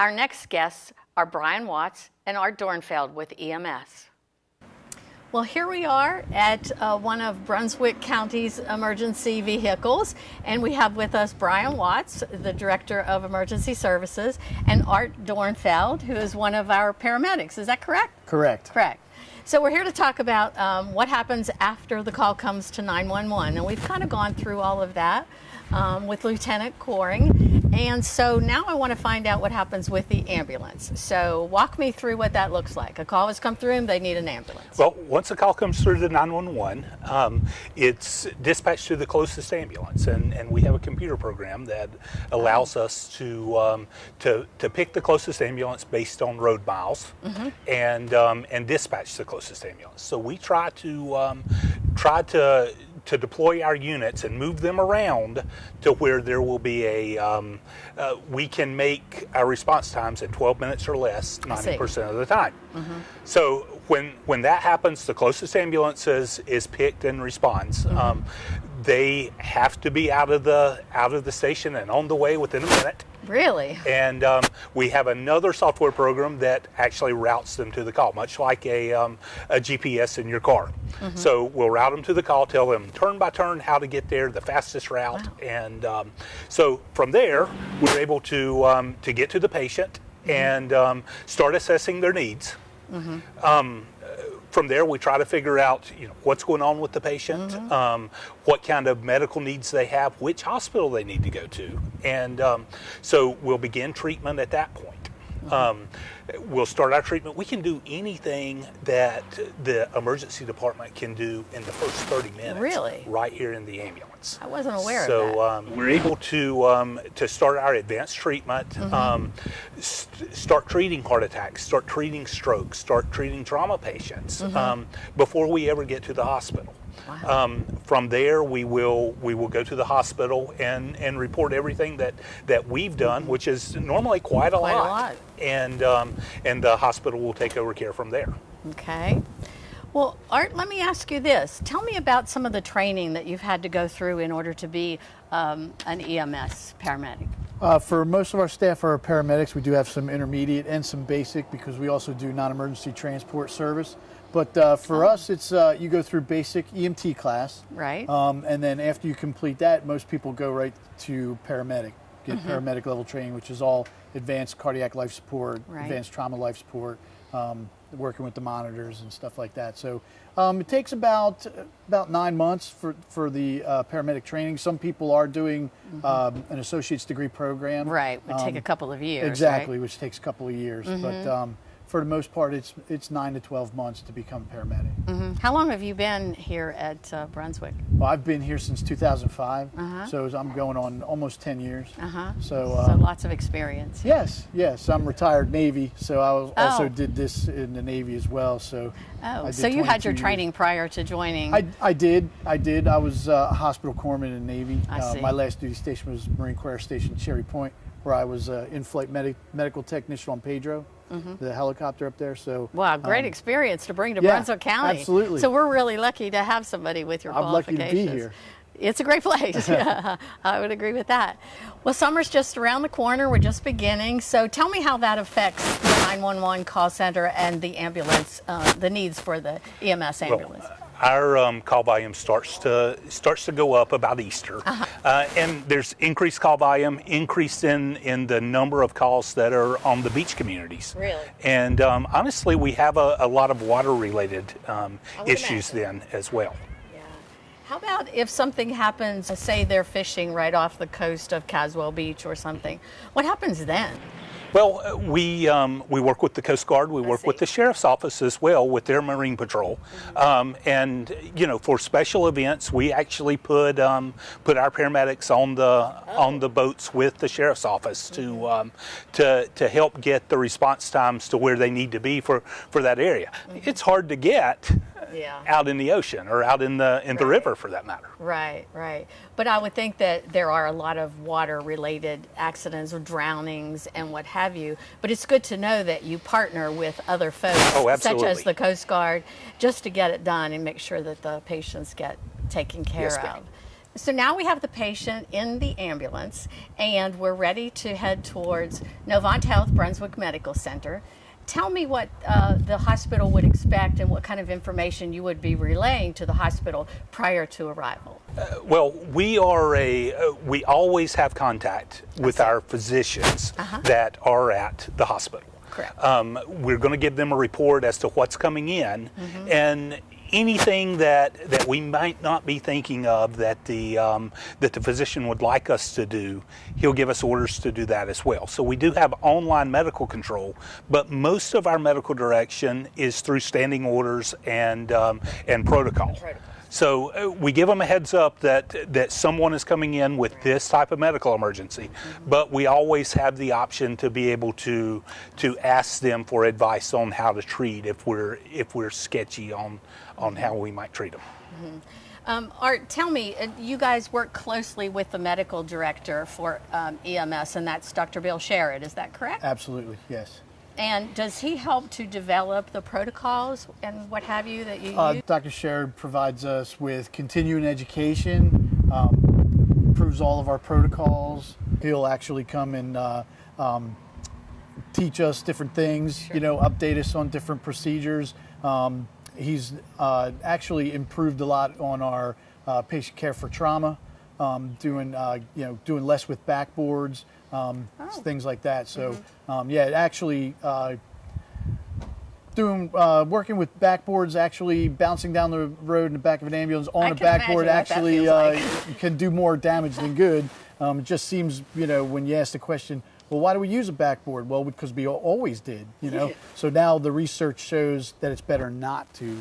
Our next guests are Bryan Watts and Art Dornfeld with EMS. Well, here we are at one of Brunswick County's emergency vehicles, and we have with us Bryan Watts, the Director of Emergency Services, and Art Dornfeld, who is one of our paramedics. Is that correct? Correct. Correct. So we're here to talk about what happens after the call comes to 911, and we've kind of gone through all of that with Lieutenant Coring. And so now I want to find out what happens with the ambulance. So walk me through what that looks like. A call has come through and they need an ambulance. Well, once a call comes through to 911, it's dispatched to the closest ambulance, and we have a computer program that allows us to pick the closest ambulance based on road miles, and dispatch the closest ambulance. So we try to deploy our units and move them around to where there will be we can make our response times in 12 minutes or less 90% of the time. So when that happens, the closest ambulance is picked and responds. They have to be out of the station and on the way within a minute. Really? And we have another software program that actually routes them to the call, much like a GPS in your car. So we'll route them to the call, tell them turn by turn how to get there, the fastest route. Wow. And so from there, we're able to get to the patient and start assessing their needs. From there, we try to figure out, what's going on with the patient, what kind of medical needs they have, which hospital they need to go to, and so we'll begin treatment at that point. We'll start our treatment. We can do anything that the emergency department can do in the first 30 minutes. Really? Right here in the ambulance. I wasn't aware of that. So we're able to start our advanced treatment, start treating heart attacks, start treating strokes, start treating trauma patients before we ever get to the hospital. Wow. From there, we will go to the hospital and report everything that we've done, which is normally quite a lot. And the hospital will take over care from there. Okay. Well, Art, let me ask you this. Tell me about some of the training that you've had to go through in order to be an EMS paramedic. For most of our staff are paramedics. We do have some intermediate and some basic because we also do non-emergency transport service. But for us, it's you go through basic EMT class. Right. And then after you complete that, most people go right to paramedic, get paramedic level training, which is all advanced cardiac life support, advanced trauma life support, working with the monitors and stuff like that. So it takes about 9 months for the paramedic training. Some people are doing an associate's degree program. Right, would take a couple of years. Exactly, right? which takes a couple of years. But for the most part, it's 9 to 12 months to become a paramedic. How long have you been here at Brunswick? Well, I've been here since 2005, so I'm going on almost 10 years. So lots of experience. Yes. I'm retired Navy, so I also did this in the Navy as well. So so you had your training prior to joining? I did. I was a hospital corpsman in the Navy. I see. My last duty station was Marine Corps Air Station Cherry Point, where I was in-flight medical technician on Pedro. The helicopter up there. So wow, great experience to bring to Brunswick County. Absolutely. So we're really lucky to have somebody with your qualifications. I'm lucky to be here. It's a great place. Yeah, I would agree with that. Well, summer's just around the corner. We're just beginning. So tell me how that affects the 911 call center and the ambulance, the needs for the EMS ambulance. Well, our call volume starts to go up about Easter, and there's increased call volume, increase in the number of calls that are on the beach communities. Really? And honestly, we have a lot of water-related issues then as well. Yeah. How about if something happens, say they're fishing right off the coast of Caswell Beach or something? What happens then? Well, we work with the Coast Guard. We work with the Sheriff's Office as well with their Marine Patrol, and for special events, we actually put our paramedics on the boats with the Sheriff's Office to help get the response times to where they need to be for that area. It's hard to get out in the ocean or out in the river for that matter. Right. But I would think that there are a lot of water-related accidents or drownings and what have you. But it's good to know that you partner with other folks, such as the Coast Guard, just to get it done and make sure that the patients get taken care of. So now we have the patient in the ambulance, and we're ready to head towards Novant Health Brunswick Medical Center. Tell me what the hospital would expect and what kind of information you would be relaying to the hospital prior to arrival. Well, we always have contact with our physicians that are at the hospital. Correct. We're going to give them a report as to what's coming in, and anything that we might not be thinking of that the physician would like us to do, he'll give us orders to do that as well. So we do have online medical control, but most of our medical direction is through standing orders and protocol. So we give them a heads up that someone is coming in with this type of medical emergency, but we always have the option to be able to ask them for advice on how to treat if we're sketchy on how we might treat them. Art, tell me, you guys work closely with the medical director for EMS, and that's Dr. Bill Sherrod, is that correct? Absolutely, yes. And does he help to develop the protocols and what have you that you use? Dr. Sherrod provides us with continuing education, improves all of our protocols. He'll actually come and teach us different things, update us on different procedures. He's actually improved a lot on our patient care for trauma, doing less with backboards, things like that. So, actually working with backboards, actually bouncing down the road in the back of an ambulance on a backboard actually can do more damage than good. It just seems, when you ask the question, well, why do we use a backboard? Well, because we always did, So now the research shows that it's better not to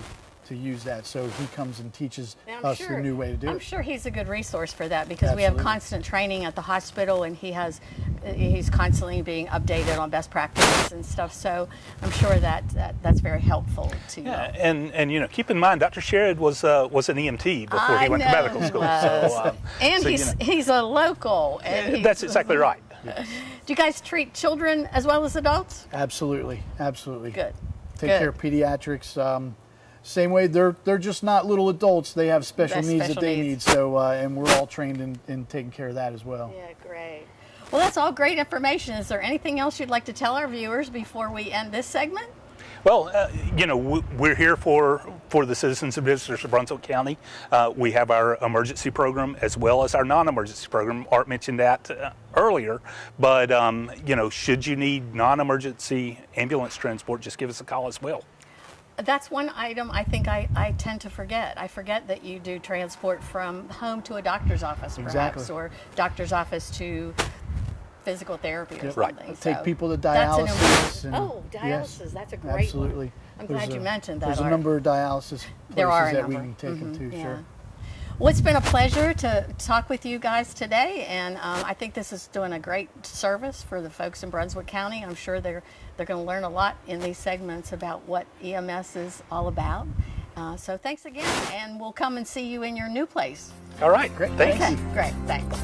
use that. So he comes and teaches us the new way to do it. I'm sure he's a good resource for that because we have constant training at the hospital, and he's constantly being updated on best practices and stuff. So I'm sure that's very helpful to you. Yeah, and keep in mind, Dr. Sherrod was an EMT before he went to medical school. He's a local. And that's exactly right. Do you guys treat children as well as adults? Absolutely. Good. Take care of pediatrics. Same way, they're just not little adults. They have special needs that they need. So, and we're all trained in taking care of that as well. Yeah, great. Well, that's all great information. Is there anything else you'd like to tell our viewers before we end this segment? Well, we're here for the citizens and visitors of Brunswick County. We have our emergency program as well as our non-emergency program. Art mentioned that earlier, but should you need non-emergency ambulance transport, just give us a call as well. That's one item I think I tend to forget. I forget that you do transport from home to a doctor's office, perhaps, or doctor's office to physical therapy or something. Right. Take people to dialysis. Dialysis. Yes, that's a great absolutely. one. I'm glad you mentioned that. There's a number of dialysis places that we can take them to, sure. Well, it's been a pleasure to talk with you guys today, and I think this is doing a great service for the folks in Brunswick County. I'm sure they're going to learn a lot in these segments about what EMS is all about. So thanks again, and we'll come and see you in your new place. All right, great. Thanks. Okay, great. Thanks.